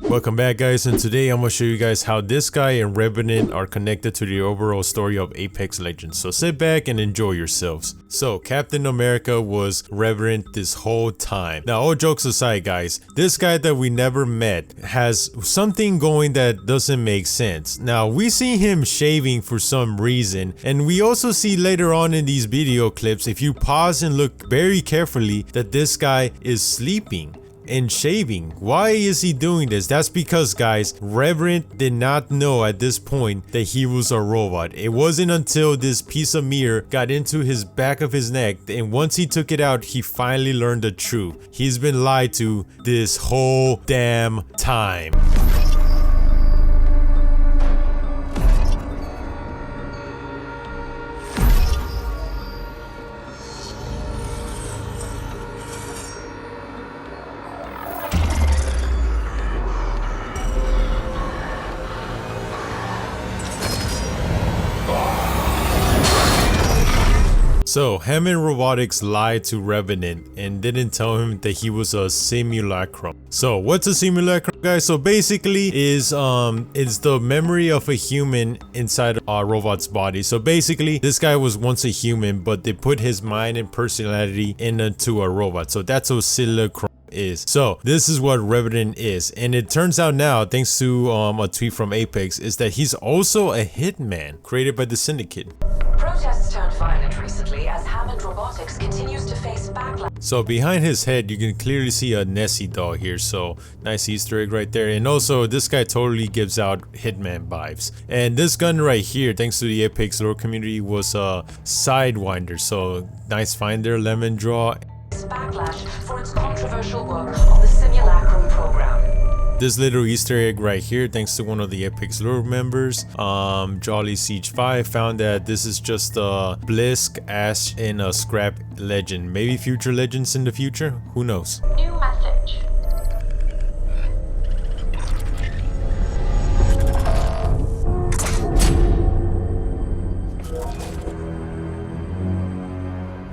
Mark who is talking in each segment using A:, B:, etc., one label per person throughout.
A: Welcome back, guys, and today I'm gonna show you guys how this guy and Revenant are connected to the overall story of Apex Legends. So sit back and enjoy yourselves. So Captain America was Revenant this whole time. Now, all jokes aside, guys, this guy that we never met has something going that doesn't make sense. Now, we see him shaving for some reason, and we also see later on in these video clips, if you pause and look very carefully, that this guy is sleeping and shaving. Why is he doing this? That's because, guys, Revenant did not know at this point that he was a robot. It wasn't until this piece of mirror got into his back of his neck, and once he took it out, he finally learned the truth. He's been lied to this whole damn time. So, Hammond Robotics lied to Revenant and didn't tell him that he was a simulacrum. So, what's a simulacrum, guys? So basically it's the memory of a human inside a robot's body. So basically, this guy was once a human, but they put his mind and personality into a robot. So that's what simulacrum is. So this is what Revenant is, and it turns out now, thanks to a tweet from Apex, is that he's also a hitman created by the Syndicate.
B: Protests turned violent recently as Hammond Robotics continues to face backlash.
A: So behind his head, you can clearly see a Nessie doll here. So nice Easter egg right there. And also, this guy totally gives out Hitman vibes. And this gun right here, thanks to the Apex lore community, was a Sidewinder. So nice finder, lemon draw.
B: Backlash for its controversial work on the Simulacrum program.
A: This little Easter egg right here, thanks to one of the Apex lore members, Jolly Siege 5, found that this is just a Blisk, Ash, and a Scrap legend. Maybe future legends in the future? Who knows?
B: New message.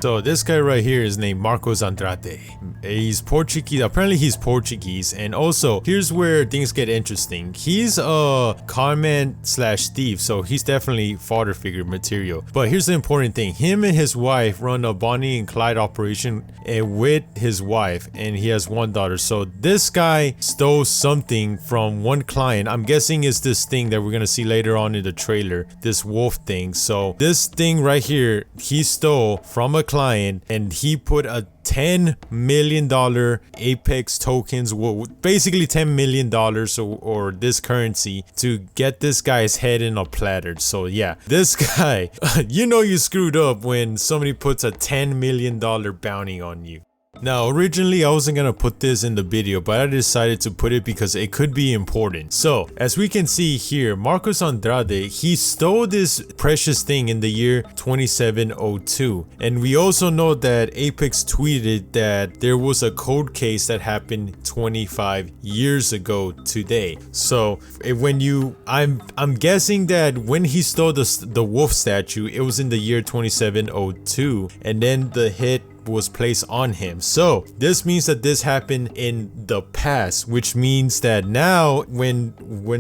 A: So this guy right here is named Marcos Andrade. He's Portuguese. Apparently he's Portuguese. And also, here's where things get interesting. He's a conman slash thief, so he's definitely father figure material. But here's the important thing. Him and his wife run a Bonnie and Clyde operation with his wife, and he has one daughter. So this guy stole something from one client. I'm guessing it's this thing that we're gonna see later on in the trailer, this wolf thing. So this thing right here, he stole from a client, and he put a $10 million Apex tokens, well, basically $10 million or this currency, to get this guy's head in a platter. So yeah, this guy, you know you screwed up when somebody puts a $10 million bounty on you. Now, originally I wasn't gonna put this in the video, but I decided to put it because it could be important. So, as we can see here, Marcos Andrade, he stole this precious thing in the year 2702. And we also know that Apex tweeted that there was a cold case that happened 25 years ago today. So, I'm guessing that when he stole the wolf statue, it was in the year 2702, and then the hit was placed on him. So this means that this happened in the past, which means that now when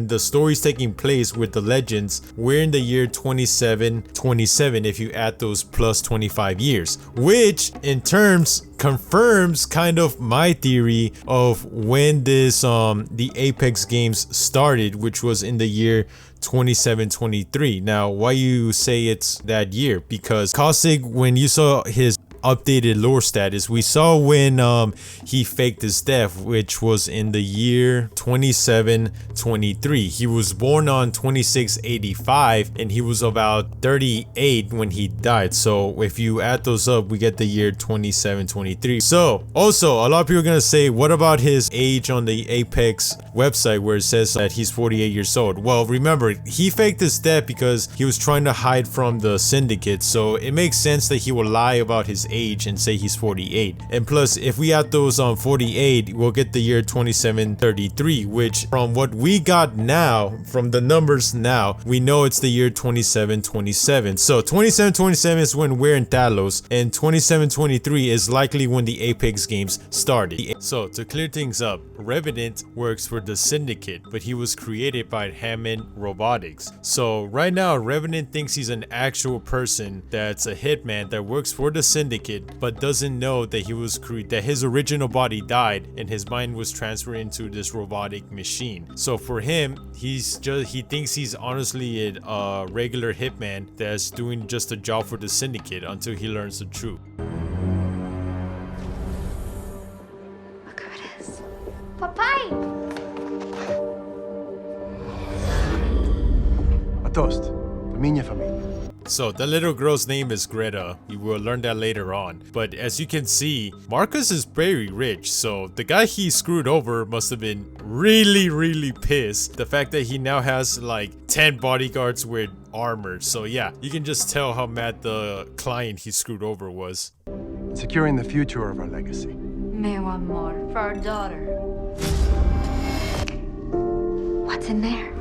A: the story's taking place with the legends, we're in the year 2727 if you add those plus 25 years, which in terms confirms kind of my theory of when this the Apex games started, which was in the year 2723. Now, why you say it's that year? Because Caustic, when you saw his updated lore status, we saw when he faked his death, which was in the year 2723. He was born on 2685 and he was about 38 when he died. So if you add those up, we get the year 2723. So also, a lot of people are gonna say, what about his age on the Apex website where it says that he's 48 years old? Well, remember, he faked his death because he was trying to hide from the Syndicate, so it makes sense that he will lie about his age and say he's 48. And plus, if we add those on 48, we'll get the year 2733, which from what we got now, from the numbers now, we know it's the year 2727. So 2727 is when we're in Talos, and 2723 is likely when the Apex games started. So to clear things up, Revenant works for the Syndicate, but he was created by Hammond Robotics. So right now, Revenant thinks he's an actual person that's a hitman that works for the Syndicate, but doesn't know that that his original body died and his mind was transferred into this robotic machine. So for him, he thinks he's honestly a regular hitman that's doing just a job for the Syndicate until he learns the truth.
C: Look who it is. Papai!
D: A toast. La minha família.
A: So the little girl's name is Greta. You will learn that later on. But as you can see, Marcus is very rich. So the guy he screwed over must have been really pissed. The fact that he now has like 10 bodyguards with armor. So yeah, you can just tell how mad the client he screwed over was.
D: Securing the future of our legacy.
C: May want more for our daughter. What's in there?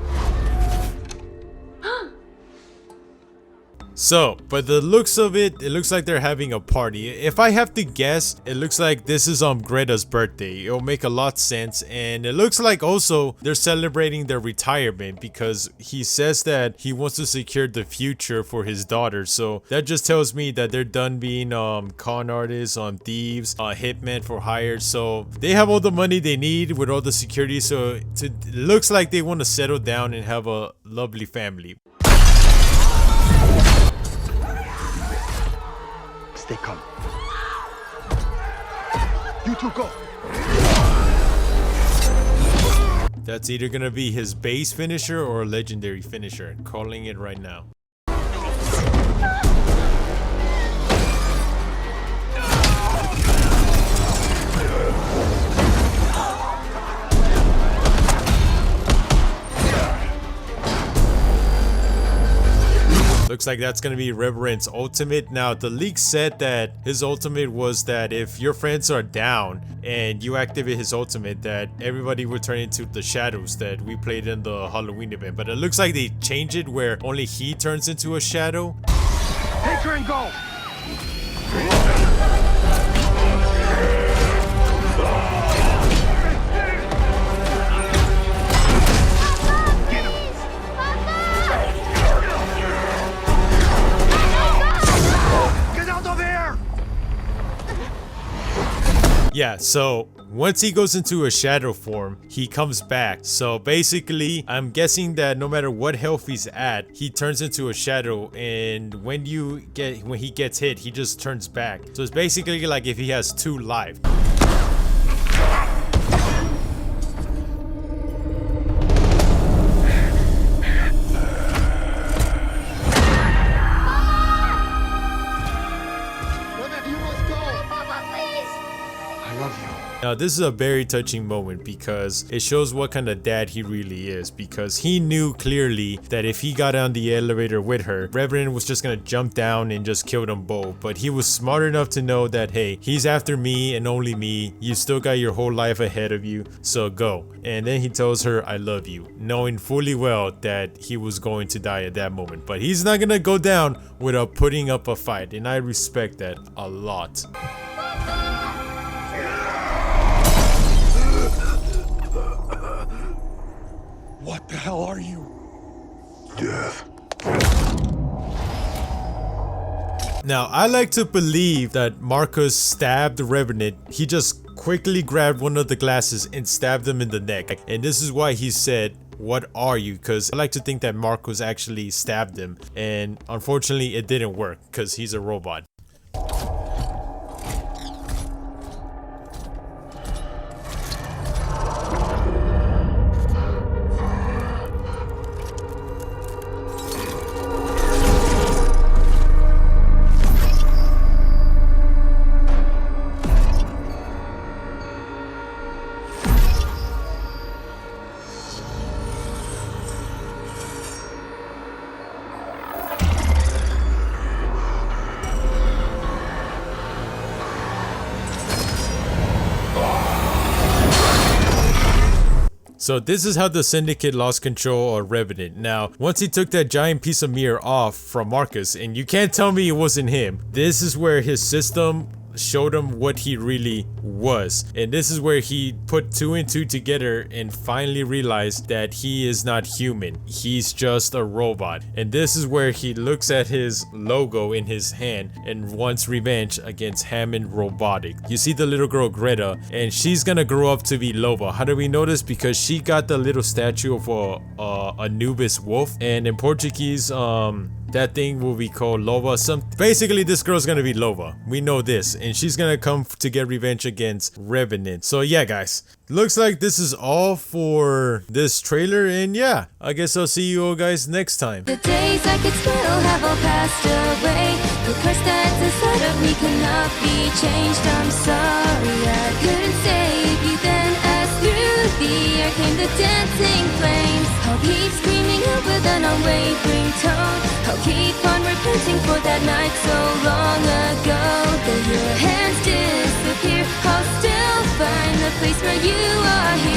A: So, by the looks of it, it looks like they're having a party. If I have to guess, it looks like this is on Greta's birthday. It'll make a lot of sense. And it looks like also they're celebrating their retirement because he says that he wants to secure the future for his daughter. So that just tells me that they're done being con artists, thieves, hitmen for hire. So they have all the money they need with all the security. So it looks like they want to settle down and have a lovely family.
D: Stay calm. You two go.
A: That's either gonna be his base finisher or a legendary finisher. Calling it right now. Looks like that's gonna be Revenant's ultimate. Now the leak said that his ultimate was that if your friends are down and you activate his ultimate, that everybody would turn into the shadows that we played in the Halloween event. But it looks like they changed it where only he turns into a shadow.
D: Take her and go.
A: Yeah, so once he goes into a shadow form, he comes back. So basically, I'm guessing that no matter what health he's at, he turns into a shadow, and when he gets hit, he just turns back. So it's basically like if he has 2 life. Now this is a very touching moment because it shows what kind of dad he really is, because he knew clearly that if he got on the elevator with her, Revenant was just gonna jump down and just kill them both. But he was smart enough to know that, hey, he's after me and only me. You still got your whole life ahead of you, so go. And then he tells her, I love you, knowing fully well that he was going to die at that moment. But he's not gonna go down without putting up a fight, and I respect that a lot.
D: What the hell are you? Death.
A: Now, I like to believe that Marcus stabbed Revenant. He just quickly grabbed one of the glasses and stabbed him in the neck. And this is why he said, what are you? Because I like to think that Marcus actually stabbed him. And unfortunately, it didn't work because he's a robot. So this is how the Syndicate lost control of Revenant. Now, once he took that giant piece of mirror off from Marcus, and you can't tell me it wasn't him, this is where his system showed him what he really was, and this is where he put 2 and 2 together and finally realized that he is not human, he's just a robot. And this is where he looks at his logo in his hand and wants revenge against Hammond Robotic. You see the little girl Greta, and she's gonna grow up to be Loba. How do we know this? Because she got the little statue of a Anubis wolf, and in Portuguese that thing will be called Loba. Basically, this girl's gonna be Loba. We know this. And she's gonna come to get revenge against Revenant. So yeah, guys. Looks like this is all for this trailer. And yeah, I guess I'll see you all guys next time.
E: The days I could still have all passed away. The curse that's inside of me cannot be changed. I'm sorry I couldn't save you then. As through the air came the dancing flames. I'll keep screaming out with an unwavering tone. I'll keep on repenting for that night so long ago. Though your hands disappear, I'll still find the place where you are here.